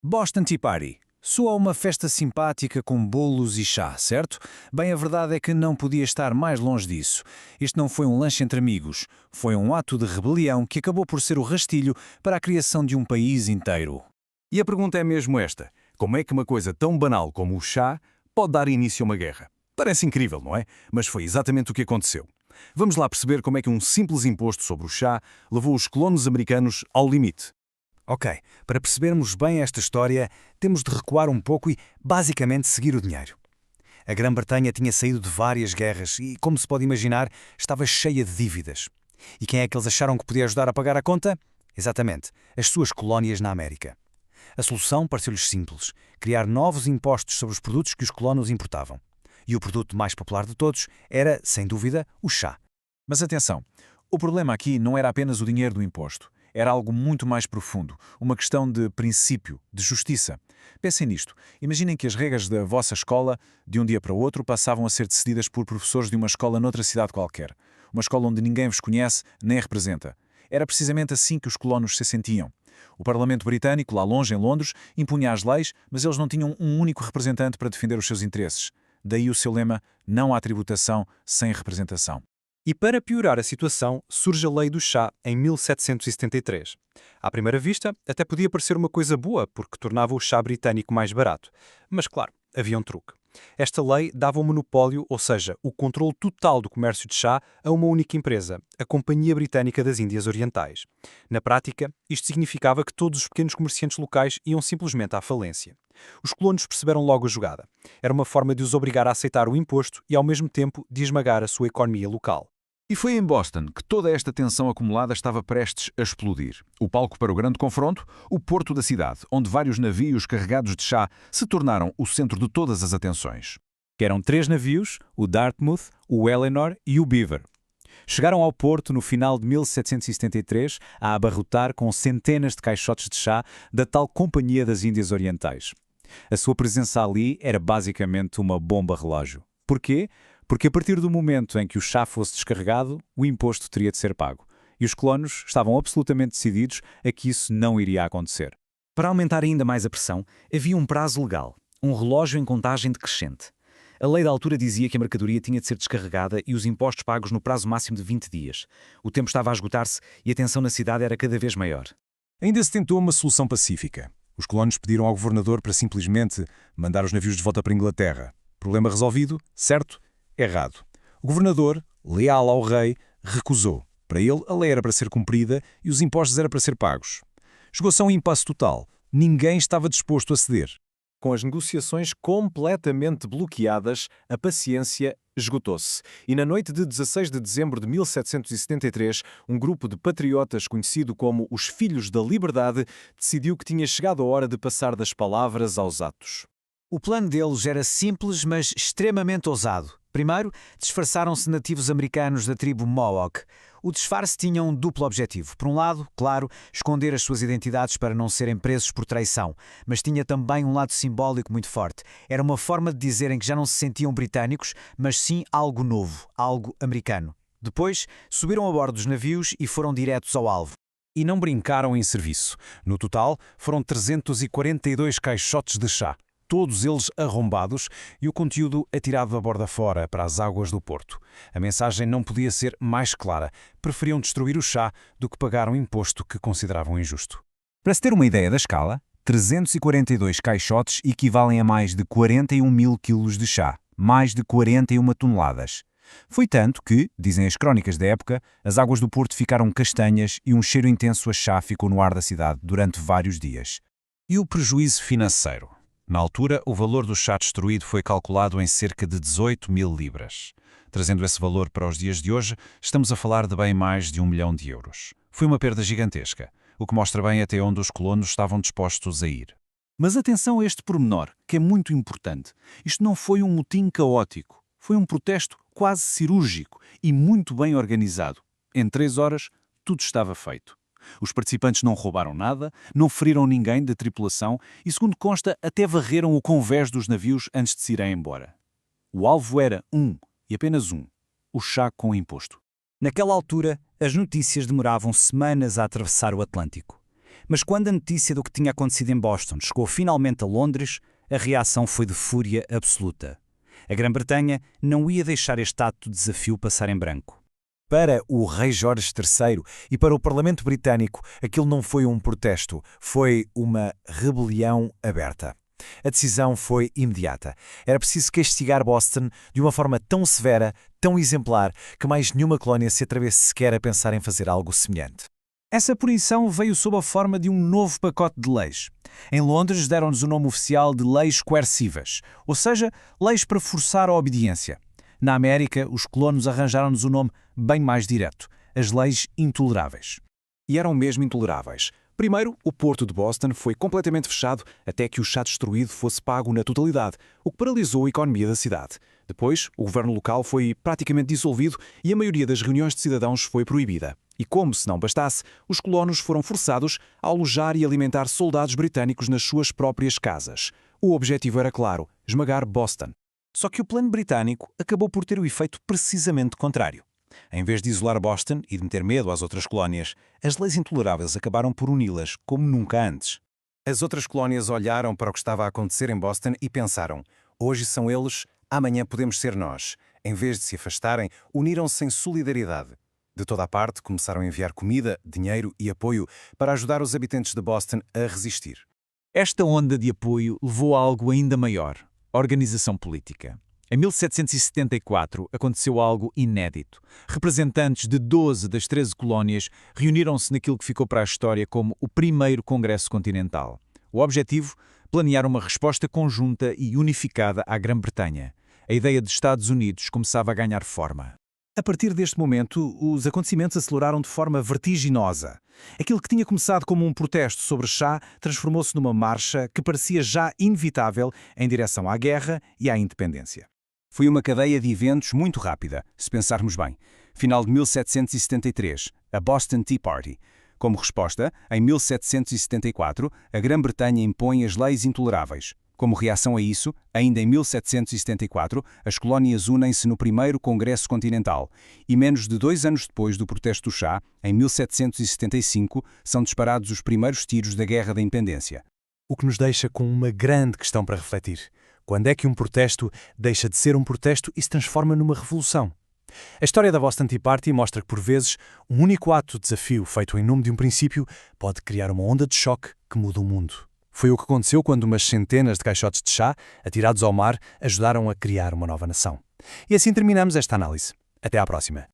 Boston Tea Party. Soa uma festa simpática com bolos e chá, certo? Bem, a verdade é que não podia estar mais longe disso. Isto não foi um lanche entre amigos. Foi um ato de rebelião que acabou por ser o rastilho para a criação de um país inteiro. E a pergunta é mesmo esta: como é que uma coisa tão banal como o chá pode dar início a uma guerra? Parece incrível, não é? Mas foi exatamente o que aconteceu. Vamos lá perceber como é que um simples imposto sobre o chá levou os colonos americanos ao limite. Ok, para percebermos bem esta história, temos de recuar um pouco e, basicamente, seguir o dinheiro. A Grã-Bretanha tinha saído de várias guerras e, como se pode imaginar, estava cheia de dívidas. E quem é que eles acharam que podia ajudar a pagar a conta? Exatamente, as suas colónias na América. A solução pareceu-lhes simples: criar novos impostos sobre os produtos que os colonos importavam. E o produto mais popular de todos era, sem dúvida, o chá. Mas atenção, o problema aqui não era apenas o dinheiro do imposto. Era algo muito mais profundo, uma questão de princípio, de justiça. Pensem nisto. Imaginem que as regras da vossa escola, de um dia para o outro, passavam a ser decididas por professores de uma escola noutra cidade qualquer. Uma escola onde ninguém vos conhece nem representa. Era precisamente assim que os colonos se sentiam. O Parlamento Britânico, lá longe, em Londres, impunha as leis, mas eles não tinham um único representante para defender os seus interesses. Daí o seu lema: não há tributação sem representação. E para piorar a situação, surge a Lei do Chá em 1773. À primeira vista, até podia parecer uma coisa boa, porque tornava o chá britânico mais barato. Mas, claro, havia um truque. Esta lei dava um monopólio, ou seja, o controle total do comércio de chá, a uma única empresa, a Companhia Britânica das Índias Orientais. Na prática, isto significava que todos os pequenos comerciantes locais iam simplesmente à falência. Os colonos perceberam logo a jogada. Era uma forma de os obrigar a aceitar o imposto e, ao mesmo tempo, de esmagar a sua economia local. E foi em Boston que toda esta tensão acumulada estava prestes a explodir. O palco para o grande confronto, o porto da cidade, onde vários navios carregados de chá se tornaram o centro de todas as atenções. Eram 3 navios, o Dartmouth, o Eleanor e o Beaver. Chegaram ao porto no final de 1773 a abarrotar com centenas de caixotes de chá da tal Companhia das Índias Orientais. A sua presença ali era basicamente uma bomba relógio. Porquê? Porque a partir do momento em que o chá fosse descarregado, o imposto teria de ser pago. E os colonos estavam absolutamente decididos a que isso não iria acontecer. Para aumentar ainda mais a pressão, havia um prazo legal, um relógio em contagem decrescente. A lei da altura dizia que a mercadoria tinha de ser descarregada e os impostos pagos no prazo máximo de 20 dias. O tempo estava a esgotar-se e a tensão na cidade era cada vez maior. Ainda se tentou uma solução pacífica. Os colonos pediram ao governador para simplesmente mandar os navios de volta para a Inglaterra. Problema resolvido? Certo? Errado. O governador, leal ao rei, recusou. Para ele, a lei era para ser cumprida e os impostos eram para ser pagos. Chegou-se a um impasse total. Ninguém estava disposto a ceder. Com as negociações completamente bloqueadas, a paciência esgotou-se. E na noite de 16 de dezembro de 1773, um grupo de patriotas conhecido como os Filhos da Liberdade decidiu que tinha chegado a hora de passar das palavras aos atos. O plano deles era simples, mas extremamente ousado. Primeiro, disfarçaram-se nativos americanos da tribo Mohawk. O disfarce tinha um duplo objetivo. Por um lado, claro, esconder as suas identidades para não serem presos por traição, mas tinha também um lado simbólico muito forte. Era uma forma de dizerem que já não se sentiam britânicos, mas sim algo novo, algo americano. Depois, subiram a bordo dos navios e foram diretos ao alvo. E não brincaram em serviço. No total, foram 342 caixotes de chá, todos eles arrombados e o conteúdo atirado a borda fora para as águas do porto. A mensagem não podia ser mais clara. Preferiam destruir o chá do que pagar um imposto que consideravam injusto. Para se ter uma ideia da escala, 342 caixotes equivalem a mais de 41 mil quilos de chá, mais de 41 toneladas. Foi tanto que, dizem as crónicas da época, as águas do porto ficaram castanhas e um cheiro intenso a chá ficou no ar da cidade durante vários dias. E o prejuízo financeiro? Na altura, o valor do chá destruído foi calculado em cerca de 18 mil libras. Trazendo esse valor para os dias de hoje, estamos a falar de bem mais de 1 milhão de euros. Foi uma perda gigantesca, o que mostra bem até onde os colonos estavam dispostos a ir. Mas atenção a este pormenor, que é muito importante. Isto não foi um motim caótico. Foi um protesto quase cirúrgico e muito bem organizado. Em 3 horas, tudo estava feito. Os participantes não roubaram nada, não feriram ninguém da tripulação e, segundo consta, até varreram o convés dos navios antes de se irem embora. O alvo era e apenas o chá com imposto. Naquela altura, as notícias demoravam semanas a atravessar o Atlântico. Mas quando a notícia do que tinha acontecido em Boston chegou finalmente a Londres, a reação foi de fúria absoluta. A Grã-Bretanha não ia deixar este ato de desafio passar em branco. Para o rei Jorge III e para o Parlamento Britânico, aquilo não foi um protesto, foi uma rebelião aberta. A decisão foi imediata. Era preciso castigar Boston de uma forma tão severa, tão exemplar, que mais nenhuma colónia se atrevesse sequer a pensar em fazer algo semelhante. Essa punição veio sob a forma de um novo pacote de leis. Em Londres deram-nos o nome oficial de leis coercivas, ou seja, leis para forçar a obediência. Na América, os colonos arranjaram-nos o nome bem mais direto, as leis intoleráveis. E eram mesmo intoleráveis. Primeiro, o porto de Boston foi completamente fechado até que o chá destruído fosse pago na totalidade, o que paralisou a economia da cidade. Depois, o governo local foi praticamente dissolvido e a maioria das reuniões de cidadãos foi proibida. E como se não bastasse, os colonos foram forçados a alojar e alimentar soldados britânicos nas suas próprias casas. O objetivo era claro, esmagar Boston. Só que o plano britânico acabou por ter o efeito precisamente contrário. Em vez de isolar Boston e de meter medo às outras colónias, as leis intoleráveis acabaram por uni-las como nunca antes. As outras colónias olharam para o que estava a acontecer em Boston e pensaram: hoje são eles, amanhã podemos ser nós. Em vez de se afastarem, uniram-se em solidariedade. De toda a parte, começaram a enviar comida, dinheiro e apoio para ajudar os habitantes de Boston a resistir. Esta onda de apoio levou a algo ainda maior: organização política. Em 1774 aconteceu algo inédito. Representantes de 12 das 13 colónias reuniram-se naquilo que ficou para a história como o primeiro Congresso Continental. O objetivo? Planear uma resposta conjunta e unificada à Grã-Bretanha. A ideia de Estados Unidos começava a ganhar forma. A partir deste momento, os acontecimentos aceleraram de forma vertiginosa. Aquilo que tinha começado como um protesto sobre chá transformou-se numa marcha que parecia já inevitável em direção à guerra e à independência. Foi uma cadeia de eventos muito rápida, se pensarmos bem. Final de 1773, a Boston Tea Party. Como resposta, em 1774, a Grã-Bretanha impõe as leis intoleráveis. Como reação a isso, ainda em 1774, as colónias unem-se no primeiro Congresso Continental e menos de 2 anos depois do protesto do chá, em 1775, são disparados os primeiros tiros da Guerra da Independência. O que nos deixa com uma grande questão para refletir. Quando é que um protesto deixa de ser um protesto e se transforma numa revolução? A história da Boston Tea Party mostra que, por vezes, um único ato de desafio feito em nome de um princípio pode criar uma onda de choque que muda o mundo. Foi o que aconteceu quando umas centenas de caixotes de chá, atirados ao mar, ajudaram a criar uma nova nação. E assim terminamos esta análise. Até à próxima.